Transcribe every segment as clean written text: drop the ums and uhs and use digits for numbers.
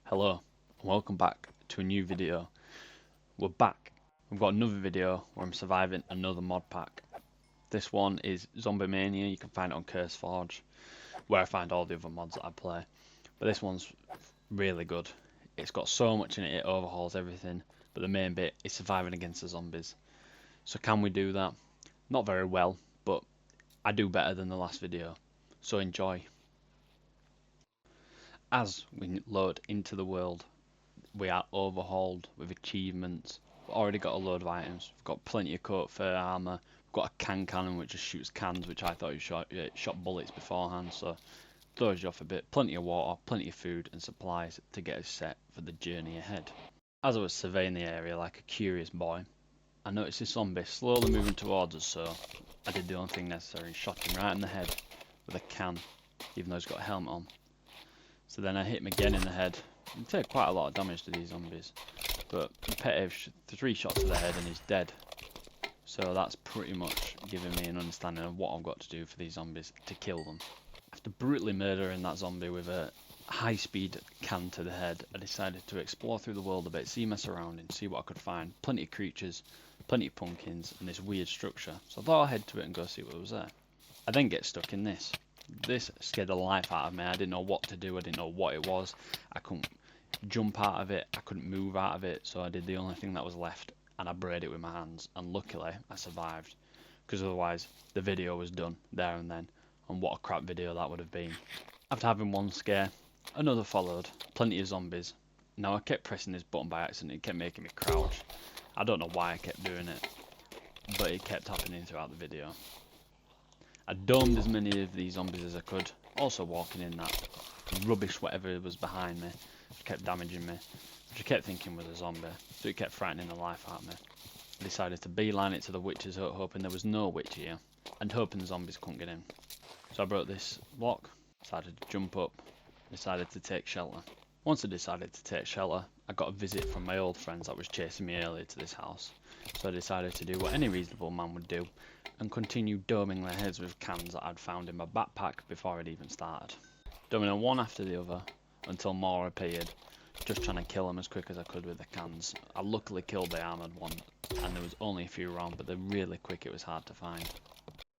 Hello, and welcome back to a new video. We're back. We've got another video where I'm surviving another mod pack. This one is Zombiemania. You can find it on curseforge, where I find all the other mods that I play. But this one's really good. It's got so much in it, it overhauls everything. But the main bit is surviving against the zombies. So can we do that? Not very well, but I do better than the last video. So enjoy. As we load into the world, we are overhauled with achievements. We've already got a load of items. We've got plenty of coat fur armour. We've got a can cannon which just shoots cans, which I thought you shot bullets beforehand, so throws you off a bit. Plenty of water, plenty of food and supplies to get us set for the journey ahead. As I was surveying the area like a curious boy, I noticed this zombie slowly moving towards us, so I did the only thing necessary and shot him right in the head with a can, even though he's got a helmet on. So then I hit him again in the head. You take quite a lot of damage to these zombies, but repetitive 3 shots to the head and he's dead. So that's pretty much giving me an understanding of what I've got to do for these zombies to kill them. After brutally murdering that zombie with a high-speed can to the head, I decided to explore through the world a bit, see my surroundings, see what I could find. Plenty of creatures, plenty of pumpkins, and this weird structure. So I thought I'd head to it and go see what was there. I then get stuck in this. This scared the life out of me. I didn't know what to do, I didn't know what it was. I couldn't jump out of it, I couldn't move out of it, so I did the only thing that was left and I brayed it with my hands, and luckily I survived, because otherwise the video was done there and then, and what a crap video that would have been. After having one scare, another followed, plenty of zombies. Now I kept pressing this button by accident, it kept making me crouch. I don't know why I kept doing it, but it kept happening throughout the video. I domed as many of these zombies as I could, also walking in that rubbish whatever was behind me, which kept damaging me, which I kept thinking was a zombie, so it kept frightening the life out of me. I decided to beeline it to the witch's hut, hoping there was no witch here, and hoping the zombies couldn't get in. So I broke this block, decided to jump up, decided to take shelter. Once I decided to take shelter, I got a visit from my old friends that was chasing me earlier to this house, so I decided to do what any reasonable man would do, and continue doming their heads with cans that I'd found in my backpack before I'd even started. Doming them one after the other until more appeared, just trying to kill them as quick as I could with the cans. I luckily killed the armoured one, and there was only a few around, but they're really quick, it was hard to find.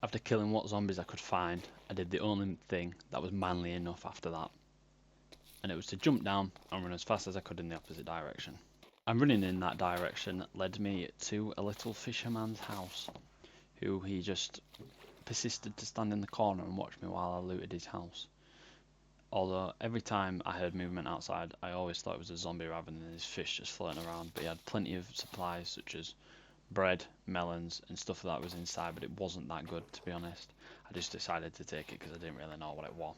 After killing what zombies I could find, I did the only thing that was manly enough after that, and it was to jump down and run as fast as I could in the opposite direction. And running in that direction led me to a little fisherman's house, who he just persisted to stand in the corner and watch me while I looted his house. Although every time I heard movement outside, I always thought it was a zombie rather than his fish just floating around, but he had plenty of supplies such as bread, melons and stuff that was inside, but it wasn't that good, to be honest. I just decided to take it because I didn't really know what it was.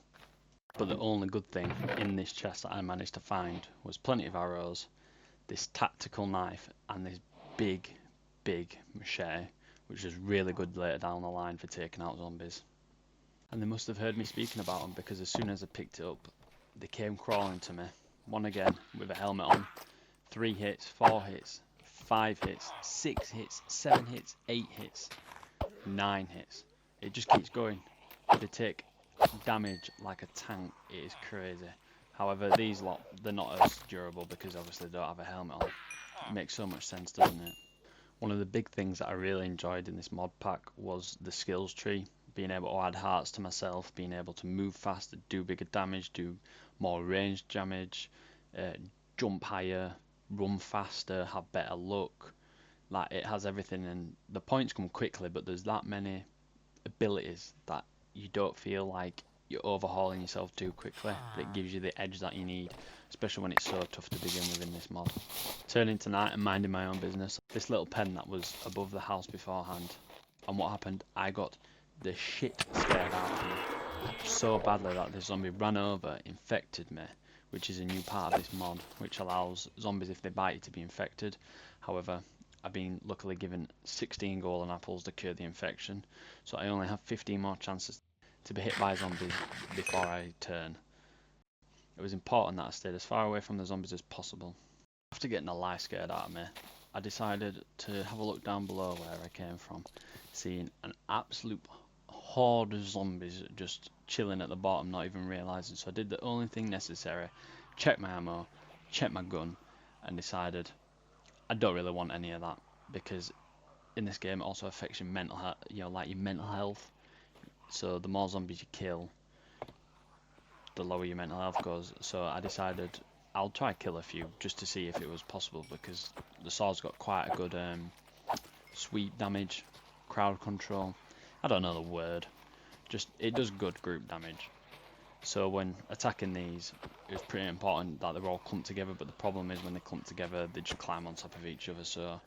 But the only good thing in this chest that I managed to find was plenty of arrows, this tactical knife and this big machete, which is really good later down the line for taking out zombies. And they must have heard me speaking about them, because as soon as I picked it up, they came crawling to me. One again with a helmet on. 3 hits, 4 hits, 5 hits, 6 hits, 7 hits, 8 hits, 9 hits. It just keeps going. They take damage like a tank. It is crazy. However, these lot, they're not as durable because obviously they don't have a helmet on. It makes so much sense, doesn't it? One of the big things that I really enjoyed in this mod pack was the skills tree. Being able to add hearts to myself, being able to move faster, do bigger damage, do more ranged damage, jump higher, run faster, have better luck. Like, it has everything, and the points come quickly, but there's that many abilities that you don't feel like you're overhauling yourself too quickly, but it gives you the edge that you need, especially when it's so tough to begin with in this mod. Turning to night and minding my own business, this little pen that was above the house beforehand, and what happened, I got the shit scared out of me so badly that the zombie ran over, infected me, which is a new part of this mod, which allows zombies, if they bite you, to be infected. However, I've been luckily given 16 golden apples to cure the infection, so I only have 15 more chances to be hit by zombies before I turn. It was important that I stayed as far away from the zombies as possible. After getting the life scared out of me, I decided to have a look down below where I came from, seeing an absolute horde of zombies just chilling at the bottom, not even realising. So I did the only thing necessary, checked my ammo, checked my gun and decided I don't really want any of that, because in this game it also affects your mental health, like your mental health. So the more zombies you kill, the lower your mental health goes. So I decided I'll try kill a few just to see if it was possible, because the sword's got quite a good sweep damage, crowd control. I don't know the word. Just it does good group damage. So when attacking these, it was pretty important that they were all clumped together. But the problem is when they clump together, they just climb on top of each other. So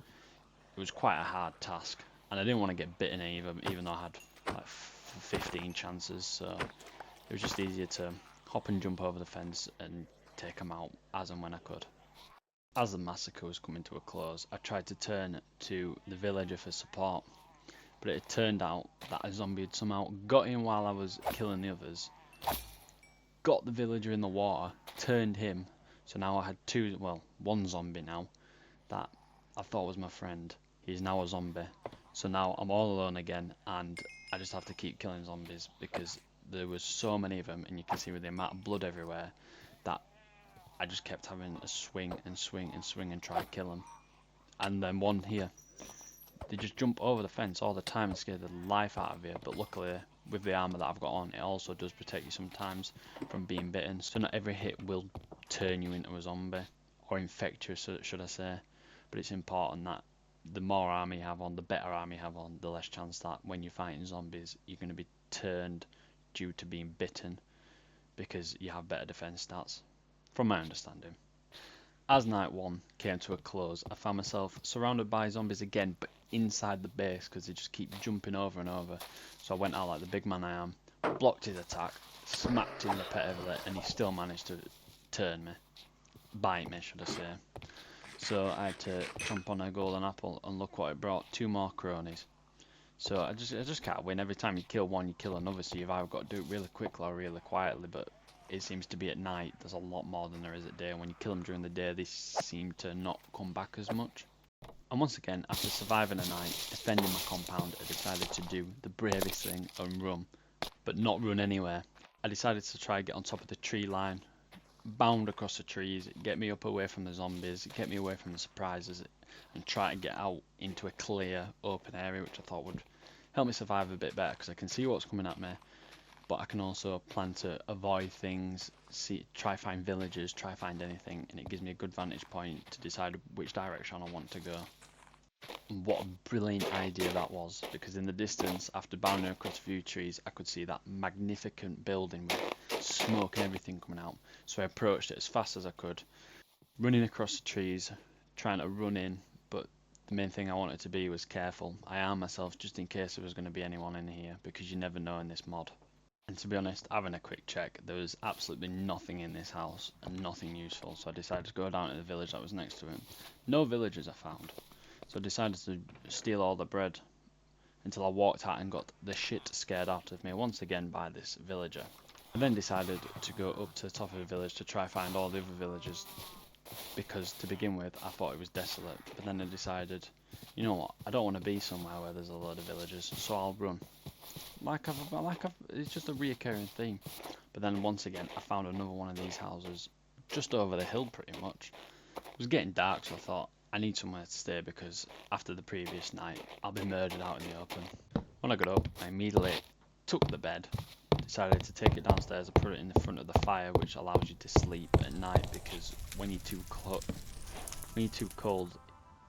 it was quite a hard task, and I didn't want to get bitten either, even though I had like 15 chances. So it was just easier to hop and jump over the fence and take them out as and when I could. As the massacre was coming to a close, I tried to turn to the villager for support, but it turned out that a zombie had somehow got in while I was killing the others, got the villager in the water, turned him, so now I had one zombie now that I thought was my friend. He's now a zombie, so now I'm all alone again, and I just have to keep killing zombies because there was so many of them, and you can see with the amount of blood everywhere that I just kept having to swing and swing and swing and try to kill them. And then one here, they just jump over the fence all the time and scare the life out of you, but luckily with the armor that I've got on, it also does protect you sometimes from being bitten, so not every hit will turn you into a zombie, or infect you, should I say. But it's important that the more armor you have on, the better armor you have on, the less chance that when you're fighting zombies you're going to be turned due to being bitten, because you have better defense stats, from my understanding. As night one came to a close, I found myself surrounded by zombies again, but inside the base, because they just keep jumping over and over. So I went out like the big man I am, blocked his attack, smacked him in the pet heavily, and he still managed to turn me. Bite me, should I say. So I had to jump on a golden apple, and look what it brought, 2 more cronies. So I just can't win. Every time you kill one, you kill another, so you've either got to do it really quickly or really quietly, but it seems to be at night there's a lot more than there is at day, and when you kill them during the day they seem to not come back as much. And once again, after surviving a night defending my compound, I decided to do the bravest thing and run, but not run anywhere. I decided to try and get on top of the tree line, bound across the trees, get me up away from the zombies, get me away from the surprises, and try to get out into a clear open area, which I thought would help me survive a bit better, because I can see what's coming at me, but I can also plan to avoid things, try find villages, try find anything, and it gives me a good vantage point to decide which direction I want to go. And what a brilliant idea that was, because in the distance, after bounding across a few trees, I could see that magnificent building with smoke and everything coming out. So I approached it as fast as I could, running across the trees, trying to run in, but the main thing I wanted to be was careful. I armed myself just in case there was going to be anyone in here, because you never know in this mod. And to be honest, having a quick check, there was absolutely nothing in this house and nothing useful, so I decided to go down to the village that was next to it. No villagers I found, so I decided to steal all the bread until I walked out and got the shit scared out of me once again by this villager. I then decided to go up to the top of the village to try find all the other villagers, because to begin with I thought it was desolate, but then I decided, you know what, I don't want to be somewhere where there's a load of villagers, so I'll run. It's just a reoccurring theme. But then once again, I found another one of these houses just over the hill pretty much. It was getting dark, so I thought, I need somewhere to stay, because after the previous night, I'll be murdered out in the open. When I got up, I immediately took the bed, decided to take it downstairs and put it in the front of the fire, which allows you to sleep at night, because when you're too cold,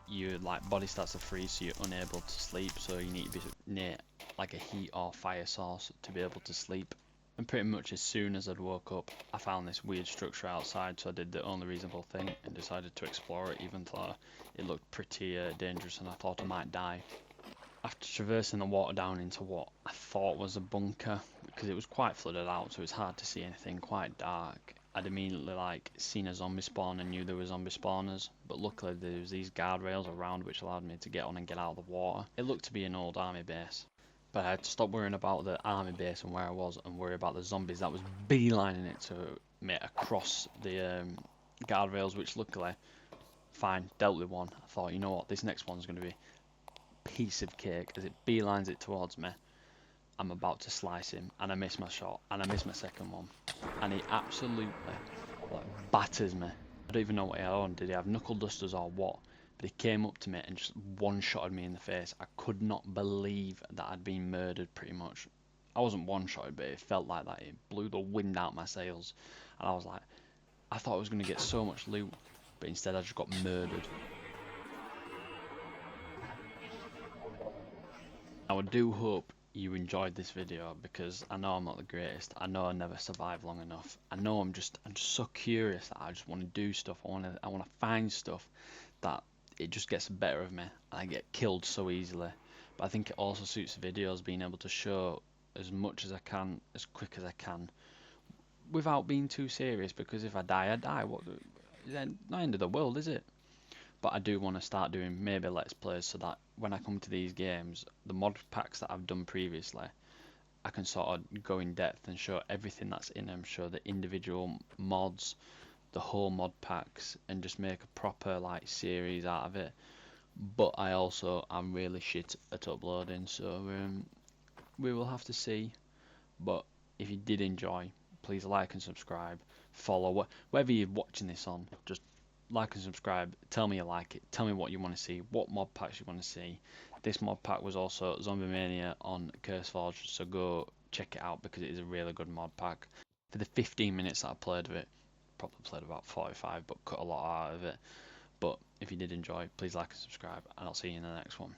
your body starts to freeze, so you're unable to sleep, so you need to be near like a heat or fire source to be able to sleep. And pretty much as soon as I'd woke up, I found this weird structure outside, so I did the only reasonable thing and decided to explore it, even though it looked pretty dangerous and I thought I might die. After traversing the water down into what I thought was a bunker, because it was quite flooded out, so it was hard to see anything, quite dark, I'd immediately seen a zombie spawn and knew there were zombie spawners, but luckily there was these guardrails around which allowed me to get on and get out of the water. It looked to be an old army base, but I had to stop worrying about the army base and where I was and worry about the zombies that was beelining it to me across the guardrails, which luckily, fine, dealt with one. I thought, you know what, this next one's going to be piece of cake. As it beelines it towards me, I'm about to slice him, and I miss my shot, and I miss my second one, and he absolutely batters me. I don't even know what he had on. Did he have knuckle dusters or what? But he came up to me and just one-shotted me in the face. I could not believe that I'd been murdered pretty much. I wasn't one-shotted, but it felt like that. It blew the wind out my sails. And I was like, I thought I was going to get so much loot, but instead I just got murdered. Now I do hope you enjoyed this video because I know I'm not the greatest. I know I never survived long enough. I know I'm just so curious that I just want to do stuff. I want to find stuff that it just gets the better of me and I get killed so easily. But I think it also suits videos being able to show as much as I can, as quick as I can, without being too serious. Because if I die, I die. What? It's not the end of the world, is it? But I do want to start doing maybe let's plays so that when I come to these games, the mod packs that I've done previously, I can sort of go in depth and show everything that's in them, show the individual mods, the whole mod packs, and just make a proper like series out of it. But I'm really shit at uploading, so we will have to see. But if you did enjoy, please like and subscribe, follow whether you're watching this on, just like and subscribe, tell me you like it, tell me what you want to see, what mod packs you want to see. This mod pack was also Zombiemania on curseforge, so go check it out because it is a really good mod pack. For the 15 minutes that I played of it, probably played about 45 but cut a lot out of it. But if you did enjoy, please like and subscribe, and I'll see you in the next one.